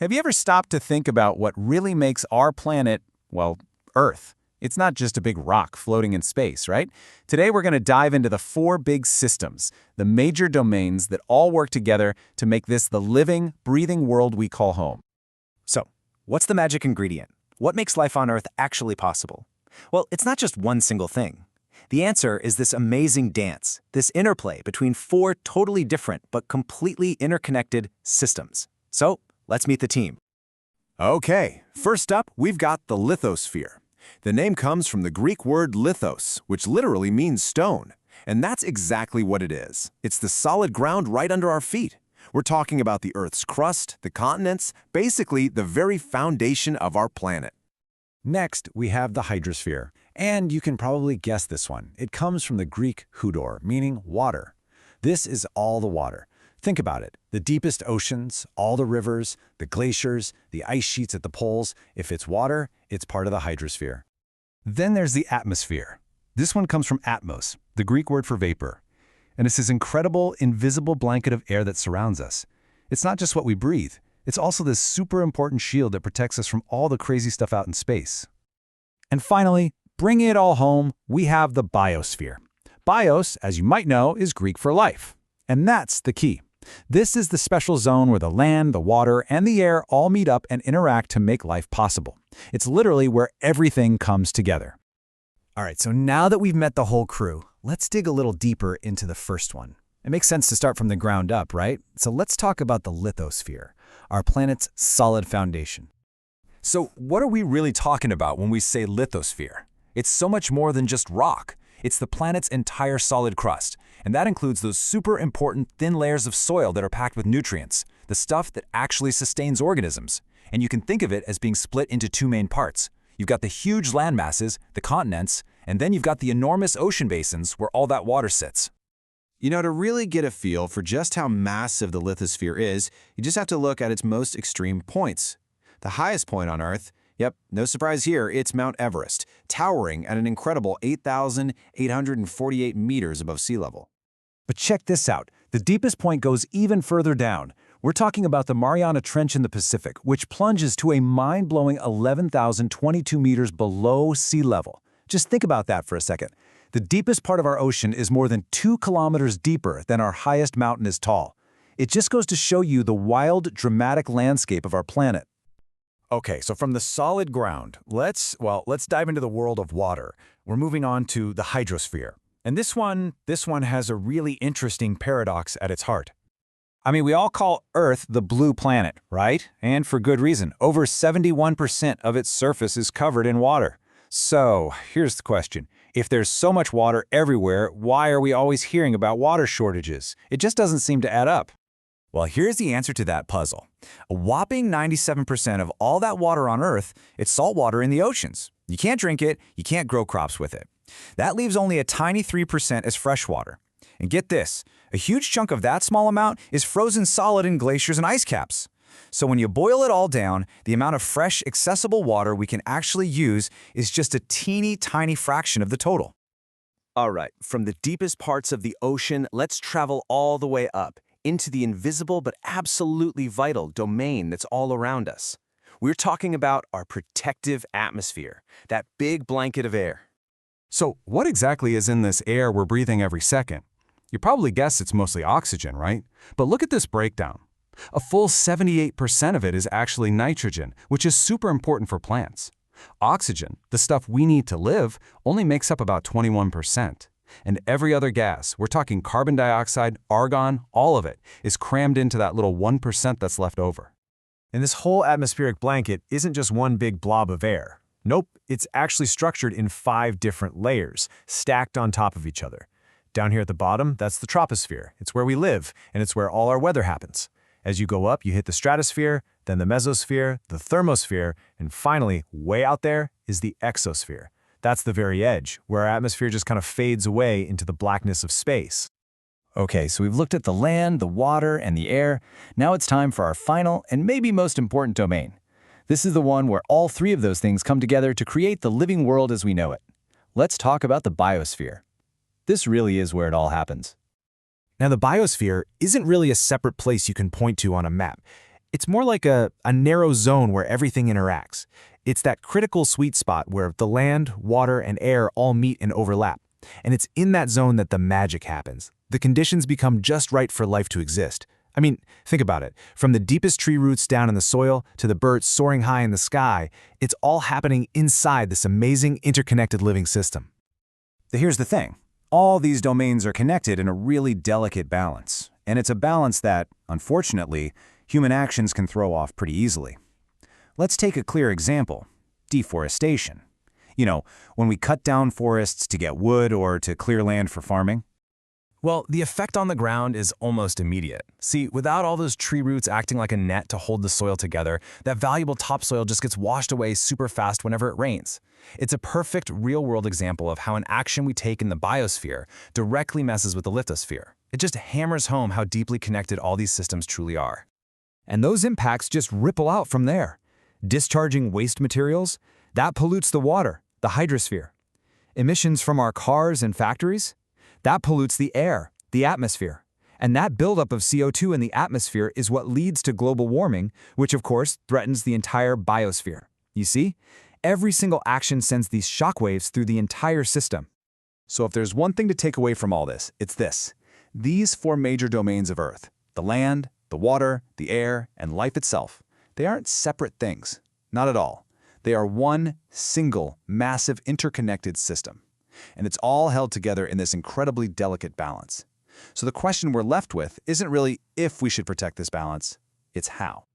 Have you ever stopped to think about what really makes our planet, well, Earth? It's not just a big rock floating in space, right? Today we're going to dive into the four big systems, the major domains that all work together to make this the living, breathing world we call home. So, what's the magic ingredient? What makes life on Earth actually possible? Well, it's not just one single thing. The answer is this amazing dance, this interplay between four totally different but completely interconnected systems. So, let's meet the team. Okay, first up, we've got the lithosphere. The name comes from the Greek word lithos, which literally means stone. And that's exactly what it is. It's the solid ground right under our feet. We're talking about the Earth's crust, the continents, basically the very foundation of our planet. Next, we have the hydrosphere. And you can probably guess this one. It comes from the Greek hudor, meaning water. This is all the water. Think about it. The deepest oceans, all the rivers, the glaciers, the ice sheets at the poles. If it's water, it's part of the hydrosphere. Then there's the atmosphere. This one comes from atmos, the Greek word for vapor. And it's this incredible, invisible blanket of air that surrounds us. It's not just what we breathe. It's also this super important shield that protects us from all the crazy stuff out in space. And finally, bringing it all home, we have the biosphere. Bios, as you might know, is Greek for life. And that's the key. This is the special zone where the land, the water, and the air all meet up and interact to make life possible. It's literally where everything comes together. All right, so now that we've met the whole crew, let's dig a little deeper into the first one. It makes sense to start from the ground up, right? So let's talk about the lithosphere, our planet's solid foundation. So what are we really talking about when we say lithosphere? It's so much more than just rock. It's the planet's entire solid crust, and that includes those super important thin layers of soil that are packed with nutrients, the stuff that actually sustains organisms. And you can think of it as being split into two main parts. You've got the huge land masses, the continents, and then you've got the enormous ocean basins where all that water sits. You know, to really get a feel for just how massive the lithosphere is, you just have to look at its most extreme points. The highest point on Earth, yep, no surprise here, it's Mount Everest, towering at an incredible 8,848 meters above sea level. But check this out. The deepest point goes even further down. We're talking about the Mariana Trench in the Pacific, which plunges to a mind-blowing 11,022 meters below sea level. Just think about that for a second. The deepest part of our ocean is more than 2 kilometers deeper than our highest mountain is tall. It just goes to show you the wild, dramatic landscape of our planet. Okay, so from the solid ground, let's dive into the world of water. We're moving on to the hydrosphere. And this one has a really interesting paradox at its heart. I mean, we all call Earth the blue planet, right? And for good reason. Over 71% of its surface is covered in water. So, here's the question. If there's so much water everywhere, why are we always hearing about water shortages? It just doesn't seem to add up. Well, here's the answer to that puzzle. A whopping 97% of all that water on Earth, it's salt water in the oceans. You can't drink it, you can't grow crops with it. That leaves only a tiny 3% as fresh water. And get this, a huge chunk of that small amount is frozen solid in glaciers and ice caps. So when you boil it all down, the amount of fresh, accessible water we can actually use is just a teeny tiny fraction of the total. All right, from the deepest parts of the ocean, let's travel all the way up into the invisible but absolutely vital domain that's all around us. We're talking about our protective atmosphere, that big blanket of air. So, what exactly is in this air we're breathing every second? You probably guess it's mostly oxygen, right? But look at this breakdown. A full 78% of it is actually nitrogen, which is super important for plants. Oxygen, the stuff we need to live, only makes up about 21%. And every other gas, we're talking carbon dioxide, argon, all of it, is crammed into that little 1% that's left over. And this whole atmospheric blanket isn't just one big blob of air. Nope, it's actually structured in 5 different layers, stacked on top of each other. Down here at the bottom, that's the troposphere. It's where we live, and it's where all our weather happens. As you go up, you hit the stratosphere, then the mesosphere, the thermosphere, and finally, way out there, is the exosphere. That's the very edge, where our atmosphere just kind of fades away into the blackness of space. Okay, so we've looked at the land, the water, and the air. Now it's time for our final and maybe most important domain. This is the one where all 3 of those things come together to create the living world as we know it. Let's talk about the biosphere. This really is where it all happens. Now, the biosphere isn't really a separate place you can point to on a map. It's more like a narrow zone where everything interacts. It's that critical sweet spot where the land, water, and air all meet and overlap. And it's in that zone that the magic happens. The conditions become just right for life to exist. I mean, think about it. From the deepest tree roots down in the soil to the birds soaring high in the sky, it's all happening inside this amazing interconnected living system. But here's the thing. All these domains are connected in a really delicate balance. And it's a balance that, unfortunately, human actions can throw off pretty easily. Let's take a clear example: deforestation. You know, when we cut down forests to get wood or to clear land for farming. Well, the effect on the ground is almost immediate. See, without all those tree roots acting like a net to hold the soil together, that valuable topsoil just gets washed away super fast whenever it rains. It's a perfect real-world example of how an action we take in the biosphere directly messes with the lithosphere. It just hammers home how deeply connected all these systems truly are. And those impacts just ripple out from there. Discharging waste materials, that pollutes the water, the hydrosphere. Emissions from our cars and factories, that pollutes the air, the atmosphere. And that buildup of CO2 in the atmosphere is what leads to global warming, which of course threatens the entire biosphere. You see? Every single action sends these shockwaves through the entire system. So if there's one thing to take away from all this, it's this. These 4 major domains of Earth, the land, the water, the air, and life itself, they aren't separate things. Not at all. They are one single, massive, interconnected system. And it's all held together in this incredibly delicate balance. So the question we're left with isn't really if we should protect this balance, it's how.